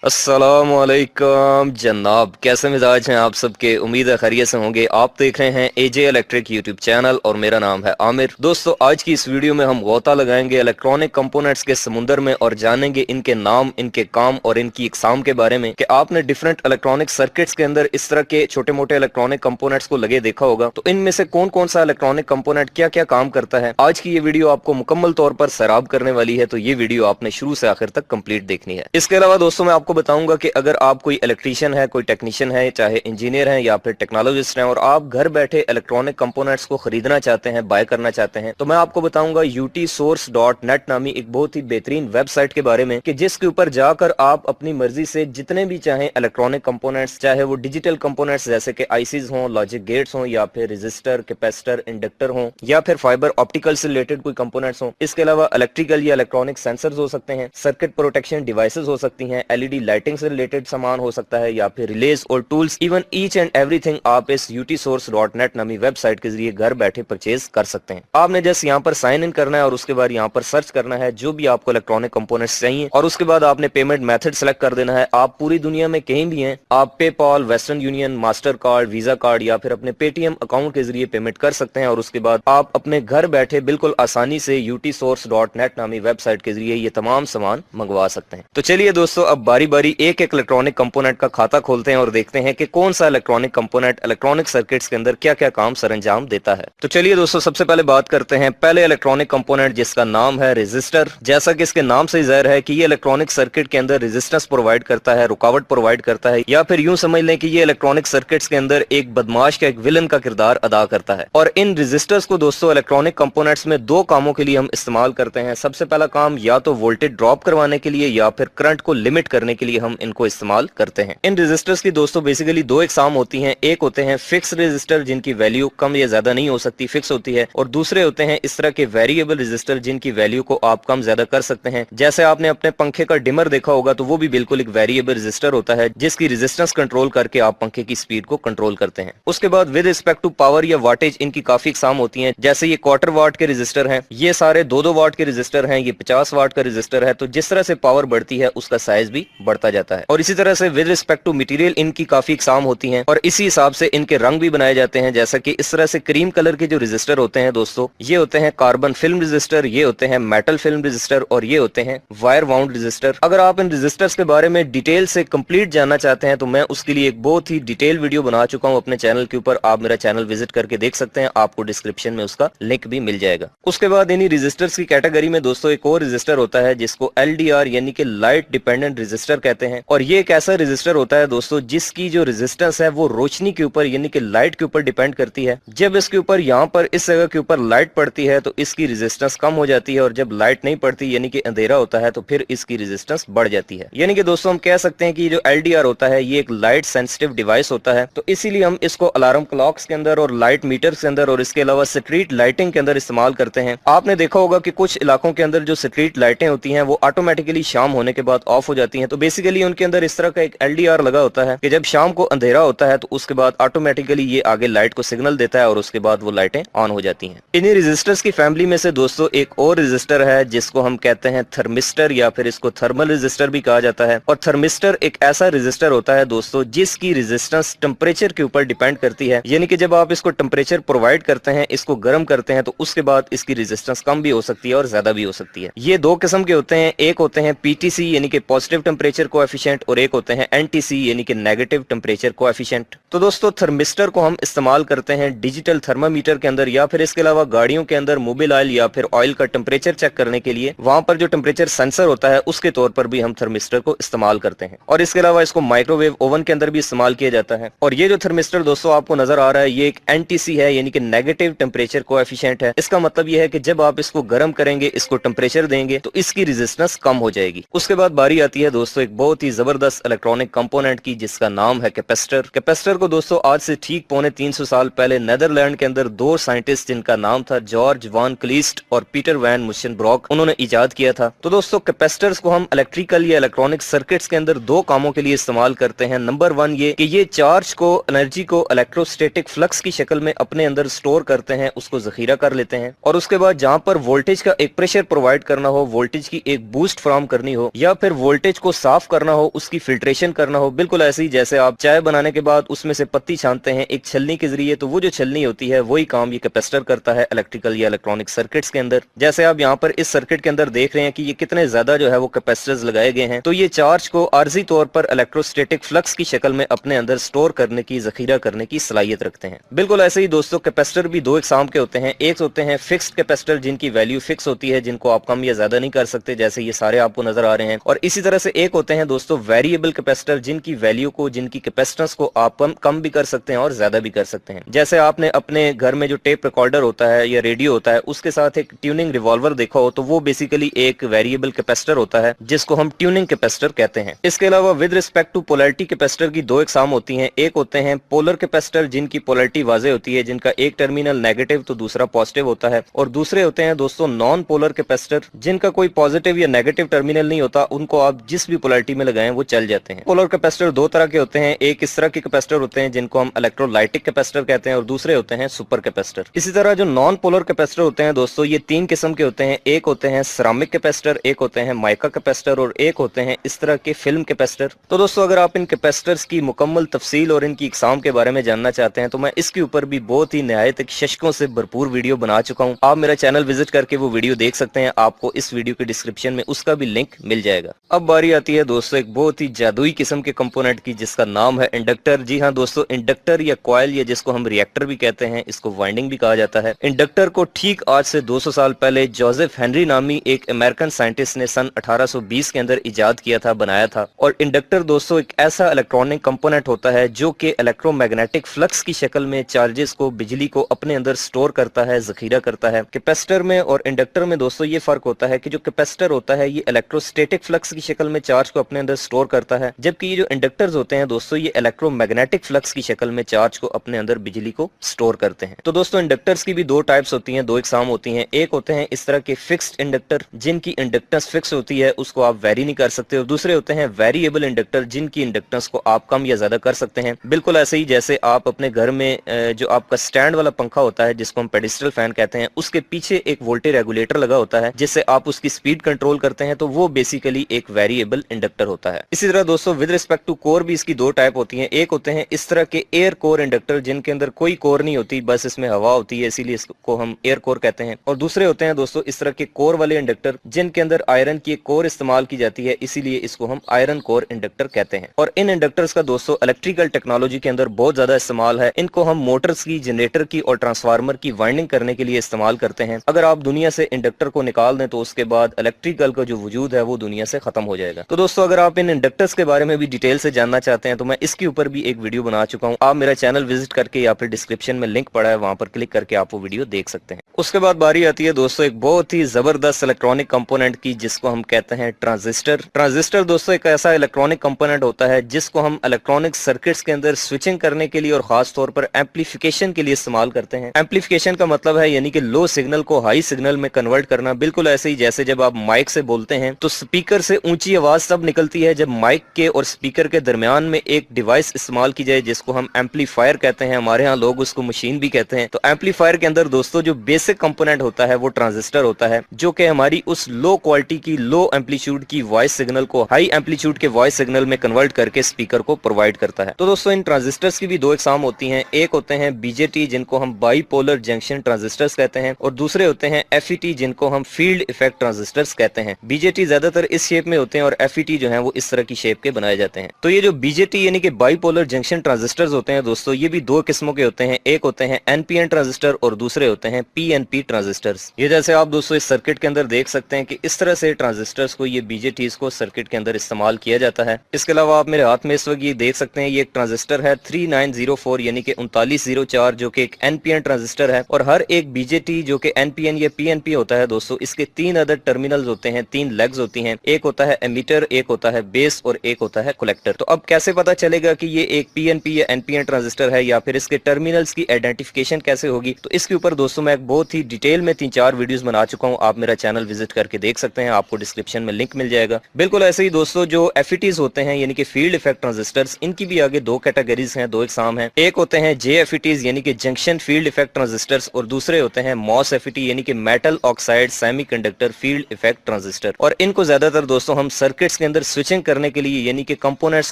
अस्सलामुअलैकुम जनाब, कैसे मिजाज हैं आप सबके। उम्मीद है खैरियत से होंगे। आप देख रहे हैं एजे इलेक्ट्रिक यूट्यूब चैनल और मेरा नाम है आमिर। दोस्तों, आज की इस वीडियो में हम गोता लगाएंगे इलेक्ट्रॉनिक कंपोनेंट्स के समुंदर में और जानेंगे इनके नाम, इनके काम और इनकी इकसाम के बारे में कि आपने डिफरेंट इलेक्ट्रॉनिक सर्किट्स के अंदर इस तरह के छोटे मोटे इलेक्ट्रॉनिक कंपोनेंट्स को लगे देखा होगा, तो इनमें से कौन कौन सा इलेक्ट्रॉनिक कंपोनेंट क्या क्या काम करता है। आज की ये वीडियो आपको मुकम्मल तौर पर सैराब करने वाली है, तो ये वीडियो आपने शुरू से आखिर तक कंप्लीट देखनी है। इसके अलावा दोस्तों, मैं आपको बताऊंगा कि अगर आप कोई इलेक्ट्रीशियन है, कोई टेक्नीशियन है, चाहे इंजीनियर है या फिर टेक्नोलॉजिस्ट हैं और आप घर बैठे इलेक्ट्रॉनिक कंपोनेंट्स को खरीदना चाहते हैं, बाय करना चाहते हैं, तो मैं आपको बताऊंगा utsource.net नामी एक बहुत ही बेहतरीन वेबसाइट के बारे में कि जिसके ऊपर जाकर आप अपनी मर्जी से जितने भी चाहे इलेक्ट्रॉनिक कंपोनेंट्स, चाहे वो डिजिटल कंपोनेंट्स जैसे कि आईसीज हों, लॉजिक गेट्स हों या फिर रजिस्टर, कैपेसिटर, इंडक्टर हों या फिर फाइबर ऑप्टिकल से रिलेटेड कोई कंपोनेंट्स हों, इसके अलावा इलेक्ट्रिकल या इलेक्ट्रॉनिक सेंसर्स हो सकते हैं, सर्किट प्रोटेक्शन डिवाइसेस हो सकती हैं, एलईडी लाइटिंग से रिलेटेड सामान हो सकता है या फिर रिलेज और tools, even each and everything आप इस utsource.net नामी वेबसाइट के जरिए घर बैठे परचेज कर सकते हैं। आपने जस्ट यहाँ पर साइन इन करना है और उसके बाद यहाँ पर सर्च करना है जो भी आपको इलेक्ट्रॉनिक कंपोनेंट्स चाहिए और उसके बाद आपने पेमेंट मेथड सेलेक्ट कर देना है। आप पूरी दुनिया में कहीं भी हैं, आप PayPal, western union, master card, visa card या फिर अपने पेटीएम अकाउंट के जरिए पेमेंट कर सकते हैं और उसके बाद आप अपने घर बैठे बिल्कुल आसानी से utsource.net नामी वेबसाइट के जरिए ये तमाम सामान मंगवा सकते हैं। तो चलिए दोस्तों, अब बारी बारी एक एक इलेक्ट्रॉनिक कंपोनेंट का खाता खोलते हैं और देखते हैं कि कौन सा इलेक्ट्रॉनिक कंपोनेंट इलेक्ट्रॉनिक सर्किट्स के अंदर क्या क्या काम सरंजाम देता है। तो चलिए दोस्तों, सबसे पहले बात करते हैं पहले इलेक्ट्रॉनिक कंपोनेंट जिसका नाम है रेजिस्टर। जैसा कि इसके नाम से जाहिर है कि ये इलेक्ट्रॉनिक सर्किट के अंदर रेजिस्टेंस प्रोवाइड करता है, रुकावट प्रोवाइड करता है, या फिर यूं समझ लें कि ये इलेक्ट्रॉनिक सर्किट्स के अंदर एक बदमाश का, एक विलन का किरदार अदा करता है। और इन रेजिस्टर्स को दोस्तों इलेक्ट्रॉनिक कंपोनेंट्स में दो कामों के लिए हम इस्तेमाल करते हैं। सबसे पहला काम या तो वोल्टेज ड्रॉप करवाने के लिए या फिर करंट को लिमिट करने के लिए हम इनको इस्तेमाल करते हैं। इन रेजिस्टर्स की दोस्तों बेसिकली दो इकसाम होती हैं। एक होते हैं फिक्स रेजिस्टर जिनकी वैल्यू कम या ज्यादा नहीं हो सकती, फिक्स होती है, और दूसरे होते हैं इस तरह के वेरिएबल रेजिस्टर जिनकी वैल्यू को आप कम ज्यादा कर सकते हैं। जैसे आपने अपने पंखे का डिमर देखा होगा तो वो भी बिल्कुल एक वेरिएबल रेजिस्टर होता है जिसकी रेजिस्टेंस कंट्रोल करके आप पंखे की स्पीड को कंट्रोल करते हैं। उसके बाद विद रिस्पेक्ट टू पावर या वाटेज इनकी काफी इकसाम होती है। जैसे ये क्वार्टर वाट के रेजिस्टर हैं, ये सारे 2-2 वाट के रेजिस्टर हैं, ये 50 वाट का रेजिस्टर है। तो जिस तरह से पावर बढ़ती है उसका साइज भी बढ़ता जाता है। और इसी तरह से विद रिस्पेक्ट टू मटेरियल इनकी काफी इकसाम होती हैं और इसी हिसाब से इनके रंग भी बनाए जाते हैं। जैसा कि इस तरह से क्रीम कलर के जो रेजिस्टर होते हैं दोस्तों, ये होते हैं कार्बन फिल्म रेजिस्टर, ये होते हैं मेटल फिल्म रेजिस्टर और ये होते हैं वायर वाउंड रेजिस्टर। अगर आप इन रेजिस्टर्स के बारे में डिटेल से कंप्लीट जानना चाहते हैं तो मैं उसके लिए एक बहुत ही डिटेल वीडियो बना चुका हूं अपने चैनल के ऊपर। आप मेरा चैनल विजिट करके देख सकते हैं, आपको डिस्क्रिप्शन में उसका लिंक भी मिल जाएगा। उसके बाद इन्हीं रेजिस्टर्स की कैटेगरी में दोस्तों एक और रेजिस्टर होता है जिसको LDR यानी कि लाइट डिपेंडेंट रेजिस्टर कहते हैं। और ये एक ऐसा रेजिस्टर होता है दोस्तों जिसकी जो रेजिस्टेंस है वो रोशनी के ऊपर यानी कि लाइट के ऊपर डिपेंड करती है। जब इसके ऊपर यहाँ पर इस जगह के ऊपर लाइट पड़ती है तो इसकी रेजिस्टेंस कम हो जाती है और जब लाइट नहीं पड़ती यानी कि अंधेरा होता है तो फिर इसकी रेजिस्टेंस बढ़ जाती है। यानी कि दोस्तों हम कह सकते हैं कि जो LDR होता है ये एक लाइट सेंसिटिव डिवाइस होता है। तो इसीलिए हम इसको अलार्म क्लॉक्स के अंदर और लाइट मीटर्स के अंदर और इसके अलावा स्ट्रीट लाइटिंग के अंदर इस्तेमाल करते हैं। आपने देखा होगा कि कुछ इलाकों के अंदर जो स्ट्रीट लाइटें होती हैं वो ऑटोमेटिकली शाम होने के बाद ऑफ हो जाती हैं। तो बेसिकली उनके अंदर इस तरह का एक LDR लगा होता है कि जब शाम को अंधेरा होता है तो उसके बाद ऑटोमेटिकली ये आगे लाइट को सिग्नल देता है और उसके बाद वो लाइटें ऑन हो जाती हैं। इन्हीं रेजिस्टर्स की फैमिली में से दोस्तों एक और रेजिस्टर है जिसको हम कहते हैं थर्मिस्टर या फिर इसको थर्मल रेजिस्टर भी कहा जाता है। और थर्मिस्टर एक ऐसा रेजिस्टर होता है दोस्तों जिसकी रेजिस्टेंस टेम्परेचर के ऊपर डिपेंड करती है। यानी कि जब आप इसको टेम्परेचर प्रोवाइड करते हैं, इसको गर्म करते हैं, तो उसके बाद इसकी रेजिस्टेंस कम भी हो सकती है और ज्यादा भी हो सकती है। ये दो किस्म के होते हैं, एक होते हैं PTC यानी कि पॉजिटिव टेम्परेचर कोएफिशिएंट और एक होते हैं NTC यानी कि नेगेटिव टेम्परेचर कोएफिशिएंट। तो दोस्तों थर्मिस्टर को हम इस्तेमाल करते हैं डिजिटल थर्मामीटर के अंदर या फिर इसके अलावा गाड़ियों के अंदर मोबिल ऑयल या फिर ऑयल का टेम्परेचर चेक करने के लिए वहां पर जो टेम्परेचर सेंसर होता है उसके तौर पर भी हम थर्मिस्टर को इस्तेमाल करते हैं। और इसके अलावा इसको माइक्रोवेव ओवन के अंदर भी इस्तेमाल किया जाता है। और ये जो थर्मिस्टर दोस्तों आपको नजर आ रहा है ये एक NTC है यानी कि नेगेटिव टेम्परेचर कोएफिशिएंट है। इसका मतलब यह है कि जब आप इसको गर्म करेंगे, इसको टेम्परेचर देंगे तो इसकी रेजिस्टेंस कम हो जाएगी। उसके बाद बारी आती है दोस्तों एक बहुत ही जबरदस्त इलेक्ट्रॉनिक कंपोनेंट की जिसका नाम है कैपेसिटर। कैपेसिटर को दोस्तों आज से ठीक 350 साल पहले नेदरलैंड के अंदर दो साइंटिस्ट जिनका नाम था जॉर्ज वान क्लीस्ट और पीटर वैन मुशनब्रॉक, उन्होंने इजाद किया था। तो दोस्तों कैपेसिटर्स को हम इलेक्ट्रिकल या इलेक्ट्रॉनिक सर्किट्स के अंदर दो कामों के लिए इस्तेमाल करते हैं। नंबर 1 ये कि ये चार्ज को, एनर्जी को इलेक्ट्रोस्टैटिक फ्लक्स की शक्ल में अपने अंदर स्टोर करते हैं, उसको जखीरा कर लेते हैं। और उसके बाद जहां पर वोल्टेज का एक प्रेशर प्रोवाइड करना हो, वोल्टेज की एक बूस्ट फराहम करनी हो, या फिर वोल्टेज को साफ करना हो, उसकी फिल्ट्रेशन करना हो, बिल्कुल ऐसे ही जैसे आप चाय बनाने के बाद उसमें से पत्ती छानते हैं एक छलनी के जरिए, तो वो जो छलनी होती है वही काम ये कैपेसिटर करता है इलेक्ट्रिकल या इलेक्ट्रॉनिक सर्किट्स के अंदर। जैसे आप यहाँ पर इस सर्किट के अंदर देख रहे हैं कि ये कितने ज्यादा जो है वो कैपेसिटर्स लगाए गए हैं। तो ये चार्ज को आर्जी तौर पर इलेक्ट्रोस्टैटिक फ्लक्स की शक्ल में अपने अंदर स्टोर करने की, जखीरा करने की सलाहियत रखते हैं। बिल्कुल ऐसे ही दोस्तों कैपेसिटर भी दो इकसाम के होते हैं। एक होते हैं फिक्स्ड कैपेसिटर जिनकी वैल्यू फिक्स होती है, जिनको आप कम या ज्यादा नहीं कर सकते, जैसे ये सारे आपको नजर आ रहे हैं। और इसी तरह से एक होते हैं दोस्तों वेरिएबल कैपेसिटर, जिनकी वैल्यू को, जिनकी कैपेसिटेंस को आप कम भी कर सकते हैं और ज्यादा भी कर सकते हैं। जैसे आपने अपने घर में जो टेप रिकॉर्डर होता है या रेडियो होता है उसके साथ एक ट्यूनिंग रिवॉल्वर देखा हो, तो वो बेसिकली एक वेरिएबल कैपेसिटर होता है जिसको हम ट्यूनिंग कैपेसिटर कहते हैं। इसके अलावा with respect to polarity capacitor की दो इकसाम होती हैं। एक होते हैं पोलर कैपेसिटर जिनकी पोलैरिटी वाज़ेह होती है, जिनका एक टर्मिनल नेगेटिव तो दूसरा पॉजिटिव होता है। और दूसरे होते हैं दोस्तों नॉन पोलर कैपेसिटर, जिनका कोई पॉजिटिव या नेगेटिव टर्मिनल नहीं होता, उनको आप जिस भी पोलैरिटी में लगाएं वो चल जाते हैं। पोलर कैपेसिटर दो तरह के होते हैं। एक इस तरह के कैपेसिटर होते हैं जिनको हम इलेक्ट्रोलाइटिक कैपेसिटर कहते हैं, और दूसरे होते हैं सुपर कैपेसिटर। इसी तरह जो नॉन पोलर कैपेसिटर होते हैं दोस्तों, ये तीन किस्म के होते हैं। एक होते हैं सिरामिक कैपेसिटर, एक होते हैं माइका कैपेसिटर, और एक होते हैं इस तरह के फिल्म कैपेसिटर। तो दोस्तों अगर आप इन कैपेसिटर्स की मुकम्मल तफसील और इनकी इकसाम के बारे में जानना चाहते हैं तो मैं इसके ऊपर भी बहुत ही निहायत शशकों से भरपूर वीडियो बना चुका हूं। आप मेरा चैनल विजिट करके वो वीडियो देख सकते हैं, आपको इस वीडियो के डिस्क्रिप्शन में उसका भी लिंक मिल जाएगा। अब बारी आती है दोस्तों एक बहुत ही जादुई किस्म के कंपोनेंट की, जिसका नाम है इंडक्टर। जी हाँ दोस्तों, इंडक्टर या कॉइल, या जिसको हम रिएक्टर भी कहते हैं, इसको वाइंडिंग भी कहा जाता है। इंडक्टर को ठीक आज से 200 साल पहले जोसेफ हेनरी नामी एक अमेरिकन साइंटिस्ट ने सन 1820 के अंदर इजाद किया था, बनाया था। और इंडक्टर दोस्तों एक ऐसा इलेक्ट्रॉनिक कंपोनेंट होता है जो कि इलेक्ट्रोमैग्नेटिक फ्लक्स की शक्ल में चार्जेस को, बिजली को अपने अंदर स्टोर करता है, जखीरा करता है। कैपेसिटर में और इंडक्टर में दोस्तों ये फर्क होता है कि जो कैपेसिटर होता है ये इलेक्ट्रोस्टैटिक फ्लक्स की शक्ल में चार्ज को अपने अंदर स्टोर करता है, जबकि ये जो इंडक्टर्स होते हैं दोस्तों ये इलेक्ट्रोमैग्नेटिक फ्लक्स की शक्ल में चार्ज को अपने अंदर, बिजली को स्टोर करते हैं। तो दोस्तों इंडक्टर्स की भी दो टाइप्स होती हैं, दो इकसाम होती हैं। एक होते हैं इस तरह के फिक्स्ड इंडक्टर जिनकी इंडक्टेंस फिक्स होती है, उसको आप वेरी नहीं कर सकते। और दूसरे होते हैं वेरिएबल इंडक्टर जिनकी इंडक्टेंस को आप कम या ज्यादा कर सकते हैं। बिल्कुल ऐसे ही जैसे आप अपने घर में जो आपका स्टैंड वाला पंखा होता है जिसको हम पेडिस्टल फैन कहते हैं, उसके पीछे एक वोल्टेज रेगुलेटर लगा होता है जिससे आप उसकी स्पीड कंट्रोल करते हैं, तो वो बेसिकली एक वेरिएबल इंडक्टर होता है। इसी तरह दोस्तों विद रिस्पेक्ट टू कोर भी इसकी दो टाइप होती हैं। एक होते हैं इस तरह के एयर कोर इंडक्टर जिनके अंदर कोई कोर नहीं होती, बस इसमें हवा होती है, इसीलिए इसको हम एयर कोर कहते हैं। और दूसरे होते हैं दोस्तों इस तरह के कोर वाले इंडक्टर जिनके अंदर आयरन की एक कोर इस्तेमाल की जाती है, इसीलिए इसको हम आयरन कोर इंडक्टर कहते हैं। और इन इंडक्टर्स का दोस्तों इलेक्ट्रिकल टेक्नोलॉजी के अंदर बहुत ज्यादा इस्तेमाल है। इनको हम मोटर्स की, जनरेटर की और ट्रांसफार्मर की वाइंडिंग करने के लिए इस्तेमाल करते हैं। अगर आप दुनिया से इंडक्टर को निकाल दें तो उसके बाद इलेक्ट्रिकल का जो वजूद है वो दुनिया से खत्म हो जाएगा। तो दोस्तों अगर आप इन इंडक्टर्स के बारे में भी डिटेल से जानना चाहते हैं तो मैं इसके ऊपर भी एक वीडियो बना चुका हूँ। आप मेरा चैनल विजिट करके या फिर डिस्क्रिप्शन में लिंक पड़ा है, वहां पर क्लिक करके आप वो वीडियो देख सकते हैं। उसके बाद बारी आती है दोस्तों एक बहुत ही जबरदस्त इलेक्ट्रॉनिक कंपोनेंट की, जिसको हम कहते हैं ट्रांजिस्टर। ट्रांजिस्टर दोस्तों एक ऐसा इलेक्ट्रॉनिक कंपोनेंट होता है जिसको हम इलेक्ट्रॉनिक सर्किट्स के अंदर स्विचिंग करने के लिए और खास तौर पर एम्पलीफिकेशन के लिए इस्तेमाल करते हैं। एम्पलीफिकेशन का मतलब है यानी कि लो सिग्नल को हाई सिग्नल में कन्वर्ट करना। बिल्कुल ऐसे ही जैसे जब आप माइक से बोलते हैं तो स्पीकर से ऊंची आवाज तब निकलती है जब माइक के और स्पीकर के दरमियान में एक डिवाइस इस्तेमाल की जाए जिसको हम एम्पलीफायर कहते हैं। हमारे यहाँ लोग उसको मशीन भी कहते हैं। तो एम्पलीफायर के अंदर दोस्तों जो बेसिक कंपोनेंट होता है वो ट्रांजिस्टर होता है, जो कि हमारी उस लो क्वालिटी की, लो एम्पलीट्यूड की वॉइस सिग्नल को हाई एम्पलीट्यूड के वॉइस सिग्नल में कन्वर्ट करके स्पीकर को प्रोवाइड करता है। तो दोस्तों इन ट्रांजिस्टर्स की भी दो इकसाम होती हैं। एक होते हैं बीजेटी जिनको हम बाईपोलर जंक्शन ट्रांजिस्टर्स कहते हैं, और दूसरे होते हैं एफईटी जिनको हम फील्ड इफेक्ट ट्रांजिस्टर्स कहते हैं। बीजेटी ज्यादातर इस शेप में होते हैं और एफईटी जो है वो इस तरह की शेप के बनाए जाते हैं। तो ये जो बीजेटी यानी कि बाईपोलर जंक्शन ट्रांजिस्टर्स होते हैं दोस्तों, ये भी दो किस्मों के होते हैं। एक होते हैं एनपीएन ट्रांजिस्टर और दूसरे होते हैं पीएनपी ट्रांजिस्टर्स। ये जैसे आप दोस्तों इस सर्किट के अंदर देख सकते हैं कि इस तरह से ट्रांजिस्टर्स को, ये बीजेटीज को सर्किट के अंदर इस्तेमाल किया जाता है। इसके अलावा आप मेरे हाथ में इस वक्त ये देख सकते हैं, ये एक ट्रांजिस्टर है 3904 यानी कि 3904 जो कि एक एनपीएन ट्रांजिस्टर है। और हर एक बीजेटी जो कि एनपीएन या पीएनपी होता है दोस्तों, इसके तीन अदर टर्मिनल्स होते हैं, तीन लेग्स होती हैं। एक होता है एमीटर, एक होता है बेस और एक होता है कलेक्टर। तो अब कैसे पता चलेगा कि ये एक पी पीएनपी या एनपीएन ट्रांजिस्टर है या फिर इसके टर्मिनल्स की आइडेंटिफिकेशन कैसे होगी, तो इसके ऊपर दोस्तों मैं एक बहुत ही डिटेल में 3-4 वीडियोस बना चुका हूं। आप मेरा चैनल विजिट करके देख सकते हैं, आपको डिस्क्रिप्शन में लिंक मिल जाएगा। बिल्कुल ऐसे ही दोस्तों जो एफईटीज होते हैं यानी कि फील्ड इफेक्ट ट्रांजिस्टर्स, इनकी भी आगे दो कैटेगरीज हैं, दो एग्जाम हैं। एक होते हैं जेएफईटीज यानी कि जंक्शन फील्ड इफेक्ट ट्रांजिस्टर्स और दूसरे होते हैं मॉसएफईटी यानी कि metal oxide semiconductor field effect transistor. और इनको ज्यादातर दोस्तों हम सर्किट्स के अंदर स्विचिंग करने के लिए यानी कि कंपोनेंट्स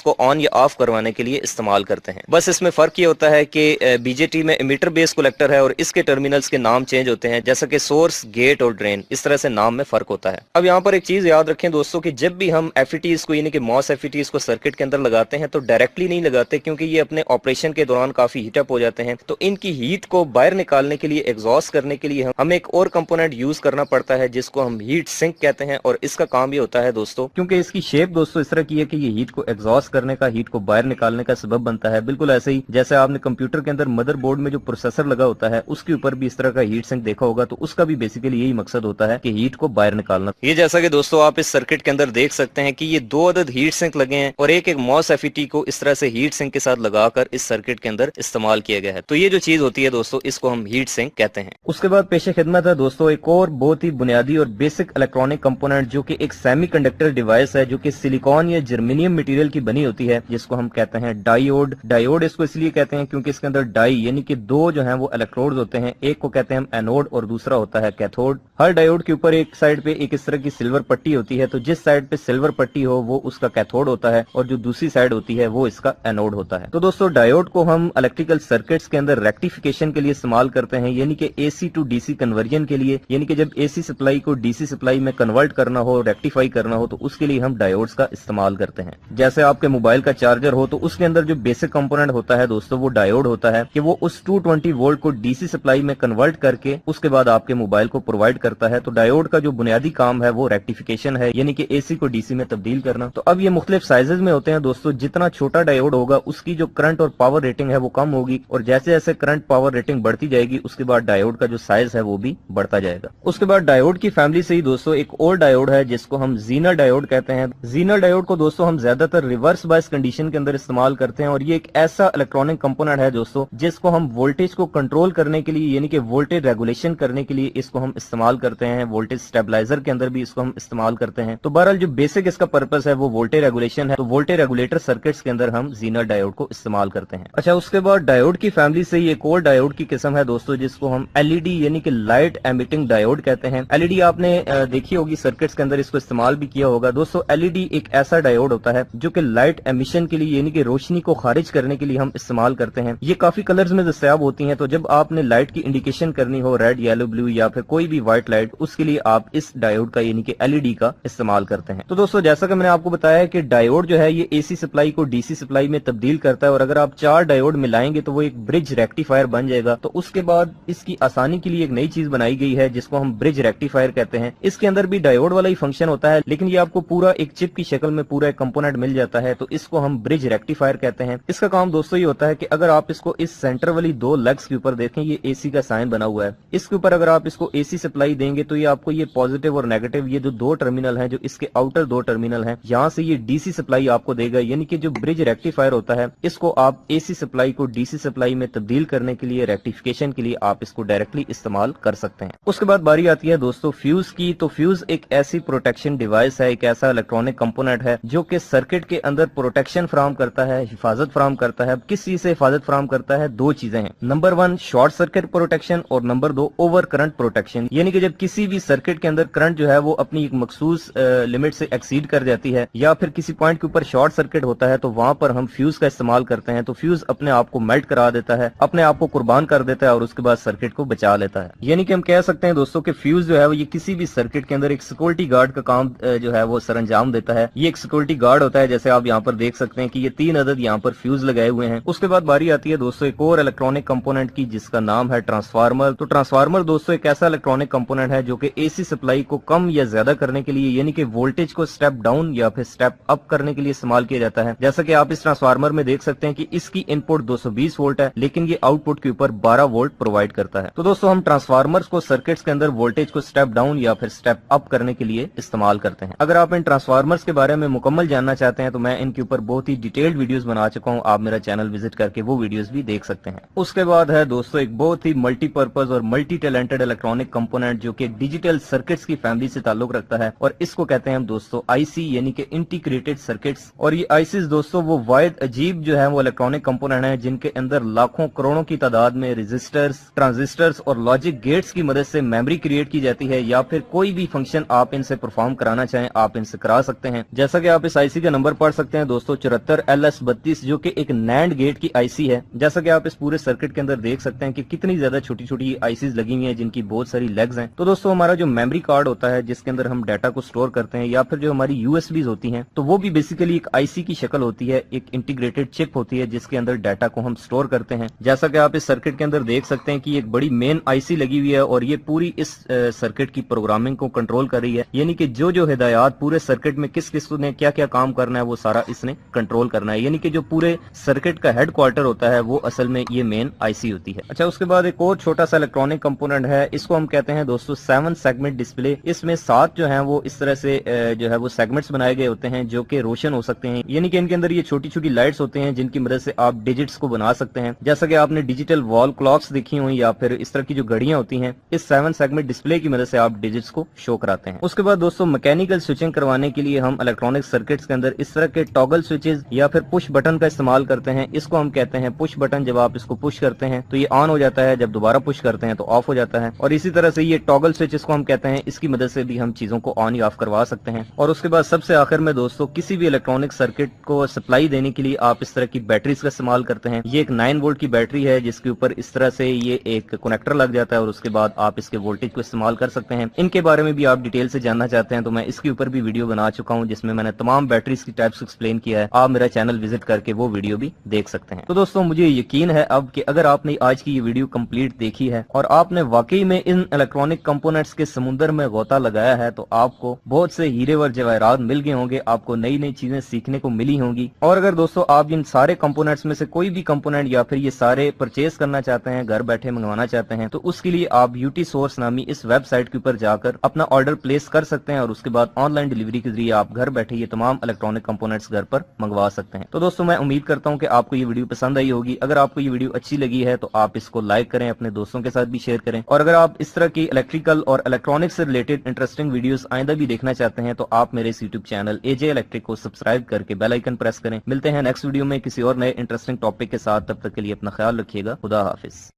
को ऑन या ऑफ करवाने के लिए इस्तेमाल करते हैं। बस इसमें फर्क ये होता है कि बीजेटी में इमीटर बेस कलेक्टर है और इसके टर्मिनल्स के नाम चेंज होते हैं, जैसा कि सोर्स, गेट और ड्रेन, इस तरह से नाम में फर्क होता है। अब यहाँ पर एक चीज याद रखें दोस्तों कि जब भी हम एफईटीज को यानी कि मॉस एफईटीज को सर्किट के अंदर लगाते हैं तो डायरेक्टली नहीं लगाते, क्योंकि ये अपने ऑपरेशन के दौरान काफी हीटअप हो जाते हैं। तो इनकी हीट को बाहर निकालने के लिए, एग्जॉस्ट करने के लिए हमें एक और कंपोनेंट यूज करना पड़ता है जिसको हम हीट सिंक कहते हैं। और इसका काम ये होता है दोस्तों, क्योंकि इसकी शेप दोस्तों इस तरह की है कि ये हीट को एग्जॉस्ट करने का, हीट को बाहर निकालने का सबब बनता है। बिल्कुल ऐसे ही जैसे आपने कंप्यूटर के अंदर मदरबोर्ड में जो प्रोसेसर लगा होता है उसके ऊपर भी इस तरह का हीट सिंक देखा होगा, तो उसका भी बेसिकली यही मकसद होता है कि हीट को बाहर निकालना। ये जैसा कि दोस्तों आप इस सर्किट के अंदर देख सकते हैं कि ये 2 अदद हीट सिंक लगे हैं और एक मॉस एफईटी को इस तरह से हीट सिंक के साथ लगाकर इस सर्किट के अंदर इस्तेमाल किया गया है। तो ये जो चीज होती है दोस्तों, इसको हम हीट सिंक कहते हैं। उसके बाद पेशे खिदमत है दोस्तों एक और बहुत ही बुनियादी और बेसिक इलेक्ट्रॉनिक कंपोनेंट, जो कि एक सेमीकंडक्टर डिवाइस है जो कि सिलिकॉन या जर्मेनियम मटेरियल की बनी होती है, जिसको हम कहते हैं डायोड। डायोड इसको इसलिए कहते हैं क्योंकि इसके अंदर डाई यानी कि 2 जो है वो इलेक्ट्रोड्स होते हैं, एक को कहते हैं हम एनोड और दूसरा होता है कैथोड। हर डायोड के ऊपर एक साइड पे एक इस तरह की सिल्वर पट्टी होती है, तो जिस साइड पे सिल्वर पट्टी हो वो उसका कैथोड होता है और जो दूसरी साइड होती है वो इसका एनोड होता है। तो दोस्तों डायोड को हम इलेक्ट्रिकल सर्किट्स के अंदर रेक्टिफिकेशन के लिए इस्तेमाल करते हैं, यानी कि एसी टू डीसी कन्वर्जन के लिए, यानी कि जब एसी सप्लाई को डीसी सप्लाई में कन्वर्ट करना हो, रेक्टिफाई करना हो, तो उसके लिए हम डायोड्स का इस्तेमाल करते हैं। जैसे आपके मोबाइल का चार्जर हो तो उसके अंदर जो बेसिक कंपोनेंट होता है दोस्तों वो डायोड होता है कि वो उस 220 वोल्ट को डीसी सप्लाई में कन्वर्ट करके उसके बाद आपके मोबाइल को प्रोवाइड करता है। तो डायोड का जो बुनियादी काम है वो रेक्टिफिकेशन है, यानी कि एसी को डीसी में तब्दील करना। तो अब ये मुख्तलिफ साइजेस में होते हैं दोस्तों, जितना छोटा डायोड होगा उसकी जो करंट और पावर रेटिंग है वो कम होगी, और जैसे जैसे करंट पावर रेटिंग बढ़ती जाएगी उसके बाद डायोड का जो साइज है वो भी बढ़ता जाएगा। उसके बाद डायोड की फैमिली से ही दोस्तों एक और डायोड है जिसको हम जीनर डायोड कहते हैं। जीनर डायोड को दोस्तों हम ज्यादातर रिवर्स बायस कंडीशन के अंदर इस्तेमाल करते हैं, और ये एक ऐसा इलेक्ट्रॉनिक कंपोनेंट है दोस्तों जिसको हम वोल्टेज को कंट्रोल करने के लिए यानी कि वोल्टेज रेगुलेशन करने के लिए इसको हम इस्तेमाल करते हैं। वोल्टेज स्टेबलाइजर के अंदर भी इसको हम इस्तेमाल करते हैं। तो बहरहाल जो बेसिक इसका पर्पस है वो वोल्टेज रेगुलेशन है, तो वोल्टेज रेगुलेटर सर्किट्स के अंदर हम जीनर डायोड को इस्तेमाल करते हैं। अच्छा, उसके बाद डायोड की फैमिली से ही एक और डायोड की किस्म है दोस्तों जिसको हम एलईडी यानी कि लाइट एमिटिंग डायोड कहते हैं। एलईडी आपने देखी होगी सर्किट्स के अंदर, इसको इस्तेमाल भी किया होगा दोस्तों। एलईडी एक ऐसा डायोड होता है जो कि लाइट एमिशन के लिए यानी कि रोशनी को खारिज करने के लिए हम इस्तेमाल करते हैं। ये काफी कलर्स में दस्तयाब होती हैं, तो जब आपने लाइट की इंडिकेशन करनी हो, रेड, येलो, ब्लू या फिर कोई भी व्हाइट लाइट, उसके लिए आप इस डायोड का यानी कि एलईडी का इस्तेमाल करते हैं। तो दोस्तों जैसा कि मैंने आपको बताया कि डायोड जो है ये एसी सप्लाई को डीसी सप्लाई में तब्दील करता है, और अगर आप 4 डायोड मिलाएंगे तो वो एक ब्रिज रेक्टिफायर बन जाएगा। तो उसके बाद इसकी आसानी के लिए एक नई चीज बनाई गई है जिसको हम ब्रिज रेक्टिफायर कहते हैं। इसके अंदर भी डायोड वाला ही फंक्शन होता है, लेकिन ये आपको पूरा एक चिप की शक्ल में पूरा एक कंपोनेंट मिल जाता है, तो इसको हम ब्रिज रेक्टिफायर कहते हैं। इसका काम दोस्तों ये होता है कि अगर आप इसको इस सेंटर वाली 2 लेग्स के ऊपर देखें, ये एसी का साइन बना हुआ है, इसके ऊपर अगर आप इसको एसी सप्लाई देंगे तो ये आपको ये पॉजिटिव और नेगेटिव ये जो 2 टर्मिनल हैं, जो इसके आउटर 2 टर्मिनल हैं, यहाँ से ये डीसी सप्लाई आपको देगा। यानी कि जो ब्रिज रेक्टिफायर होता है इसको आप एसी सप्लाई को डीसी सप्लाई में तब्दील करने के लिए, रेक्टिफिकेशन के लिए आप इसको डायरेक्टली इस्तेमाल कर सकते हैं। उसके बाद बारी आती है दोस्तों फ्यूज की। तो फ्यूज एक ऐसी प्रोटेक्शन डिवाइस है, एक ऐसा इलेक्ट्रॉनिक कंपोनेंट है जो कि सर्किट के अंदर प्रोटेक्शन फराहम करता है, हिफाजत फराहम करता है। किस चीज से हिफाजत फराहम करता है? 2 चीजें हैं, नंबर 1 शॉर्ट सर्किट प्रोटेक्शन और नंबर 2 ओवर करंट प्रोटेक्शन। यानी कि जब किसी भी सर्किट के अंदर करंट जो है वो अपनी एक मखसूस लिमिट से एक्सीड कर जाती है या फिर किसी पॉइंट के ऊपर शॉर्ट सर्किट होता है, तो वहां पर हम फ्यूज का इस्तेमाल करते हैं। तो फ्यूज अपने आप को मेल्ट करा देता है, अपने आप को कुर्बान कर देता है और उसके बाद सर्किट को बचा लेता है। यानी कि हम कह सकते हैं दोस्तों कि फ्यूज जो है वो ये किसी भी सर्किट के अंदर एक सिक्योरिटी गार्ड का काम जो है वो सरंजाम देता है। ये एक सिक्योरिटी गार्ड होता है, जैसे आप यहाँ पर देख सकते हैं कि ये 3 अदद यहाँ पर फ्यूज लगाए हुए हैं। उसके बाद बारी आती है दोस्तों एक और इलेक्ट्रॉनिक कंपोनेंट की जिसका नाम है ट्रांसफार्मर। तो ट्रांसफार्मर दोस्तों एक ऐसा इलेक्ट्रॉनिक कंपोनेंट है जो कि एसी सप्लाई को कम या ज्यादा करने के लिए, यानी कि वोल्टेज को स्टेप डाउन या फिर स्टेप अप करने के लिए इस्तेमाल किया जाता है। जैसा कि आप इस ट्रांसफार्मर में देख सकते हैं कि इसकी इनपुट 220 वोल्ट है, लेकिन ये आउटपुट के ऊपर 12 वोल्ट प्रोवाइड करता है। तो दोस्तों हम ट्रांसफार्मर्स को सर्किट्स के अंदर वोल्टेज को स्टेप डाउन या फिर स्टेप अप करने के लिए इस्तेमाल करते हैं। अगर आप इन ट्रांसफार्मर्स के बारे में मुकम्मल जानना चाहते हैं तो मैं इनके ऊपर बहुत ही डिटेल्ड वीडियोस बना चुका हूं। चुका हूँ, आप मेरा चैनल विजिट करके वो वीडियोस भी देख सकते हैं। उसके बाद है दोस्तों एक बहुत ही मल्टीपर्पज और मल्टी टैलेंटेड इलेक्ट्रॉनिक कंपोनेंट जो कि डिजिटल सर्किट्स की फैमिली से ताल्लुक रखता है और इसको कहते हैं हम दोस्तों आईसी यानी कि इंटीग्रेटेड सर्किट्स। और ये आईसीज दोस्तों वो वायद अजीब जो है वो इलेक्ट्रॉनिक कंपोनेंट है जिनके अंदर लाखों करोड़ों की तादाद में रजिस्टर्स, ट्रांजिस्टर्स और लॉजिक गेट्स की मदद से मेमोरी क्रिएट की जाती है, या फिर कोई भी फंक्शन आप इनसे परफॉर्म कराना चाहें आप इनसे करा सकते हैं। जैसा कि आप इस आईसी का नंबर पढ़ सकते हैं दोस्तों 74LS32 जो कि एक नैंड गेट की आईसी है। जैसा कि आप इस पूरे सर्किट के अंदर देख सकते हैं कि कितनी ज्यादा छोटी छोटी आईसीज लगी हुई है जिनकी बहुत सारी लेग्स हैं। तो दोस्तों हमारा जो मेमोरी कार्ड होता है जिसके अंदर हम डाटा को स्टोर करते हैं, या फिर जो हमारी यूएसबीज होती हैं, तो वो भी बेसिकली एक आईसी की शक्ल होती है, एक इंटीग्रेटेड चिप होती है जिसके अंदर डाटा को हम स्टोर करते हैं। जैसा कि आप इस सर्किट के अंदर देख सकते हैं कि एक बड़ी मेन आईसी लगी हुई है और ये पूरी इस सर्किट की प्रोग्रामिंग को कंट्रोल कर रही है, यानी कि जो हिदायत पूरे सर्किट में किस किस ने क्या क्या काम करना है वो सारा इसने कंट्रोल करना है, यानी कि जो पूरे सर्किट का हेडक्वार्टर होता है वो असल में ये मेन आईसी होती है। अच्छा, उसके बाद एक और छोटा सा इलेक्ट्रॉनिक कंपोनेंट है, इसको हम कहते हैं दोस्तों 7 सेगमेंट डिस्प्ले। इसमें 7 जो है वो इस तरह से जो है वो सेगमेंट्स बनाए गए होते हैं जो कि रोशन हो सकते हैं, यानी कि इनके अंदर ये छोटी छोटी लाइट्स होते हैं जिनकी मदद से आप डिजिट्स को बना सकते हैं। जैसा कि आपने डिजिटल वॉल क्लॉक्स देखी हुई या फिर इस तरह की जो घड़ियां होती हैं, इस 7 सेगमेंट डिस्प्ले की मदद से आप डिजिट्स को शो कराते हैं। उसके बाद दोस्तों मैकेनिकल स्विचिंग करवाने के लिए हम इलेक्ट्रॉनिक सर्किट्स के अंदर इस तरह के टॉगल स्विचेस या फिर पुश बटन का इस्तेमाल करते हैं। इसको हम कहते हैं पुश बटन। जब आप इसको पुश करते हैं तो ये ऑन हो जाता है, जब दोबारा पुश करते हैं तो ऑफ हो जाता है। और इसी तरह से ये टॉगल स्विचेस को हम कहते हैं, इसकी मदद से भी हम चीजों को ऑन या ऑफ करवा सकते हैं। और उसके बाद सबसे आखिर में दोस्तों किसी भी इलेक्ट्रॉनिक सर्किट को सप्लाई देने के लिए आप इस तरह की बैटरीज का इस्तेमाल करते हैं। ये एक 9 वोल्ट की बैटरी है जिसके ऊपर इस तरह से ये एक कनेक्टर लग जाता है और उसके बाद आप इसके वोल्टेज को इस्तेमाल कर सकते हैं। इनके बारे में भी आप डिटेल से जानना चाहते हैं तो मैं इसके ऊपर भी वीडियो बना चुका हूं जिसमें मैंने तमाम बैटरीज की टाइप्स एक्सप्लेन किया है। आप मेरा चैनल विजिट करके वो वीडियो भी देख सकते हैं। तो दोस्तों मुझे यकीन है अब कि अगर आपने आज की ये वीडियो कंप्लीट देखी है और आपने वाकई में इन इलेक्ट्रॉनिक कंपोनेंट्स के समुंदर में गोता लगाया है तो आपको बहुत से हीरे व जवाहरात मिल गए होंगे, आपको नई नई चीजें सीखने को मिली होंगी। और अगर दोस्तों आप इन सारे कंपोनेंट्स में से कोई भी कंपोनेंट या फिर ये सारे परचेज करना चाहते हैं, घर बैठे मंगवाना चाहते हैं, तो उसके लिए आप यूटी सोर्स नामी इस वेबसाइट के ऊपर जाकर अपना ऑर्डर प्लेस कर सकते हैं और उसके बाद ऑनलाइन डिलीवरी के जरिए आप घर बैठे ये तमाम इलेक्ट्रॉनिक कंपोनेंट्स घर पर मंगवा सकते हैं। तो दोस्तों मैं उम्मीद करता हूं कि आपको ये वीडियो पसंद आई होगी। अगर आपको ये वीडियो अच्छी लगी है तो आप इसको लाइक करें, अपने दोस्तों के साथ भी शेयर करें। और अगर आप इस तरह की इलेक्ट्रिकल और इलेक्ट्रॉनिक्स से रिलेटेड इंटरेस्टिंग वीडियोस आइंदा भी देखना चाहते हैं तो आप मेरे इस यूट्यूब चैनल एजे इलेक्ट्रिक को सब्सक्राइब करके बेल आइकन प्रेस करें। मिलते हैं नेक्स्ट वीडियो में किसी और नए इंटरेस्टिंग टॉपिक के साथ। तब तक के लिए अपना ख्याल रखिएगा। खुदा हाफिज।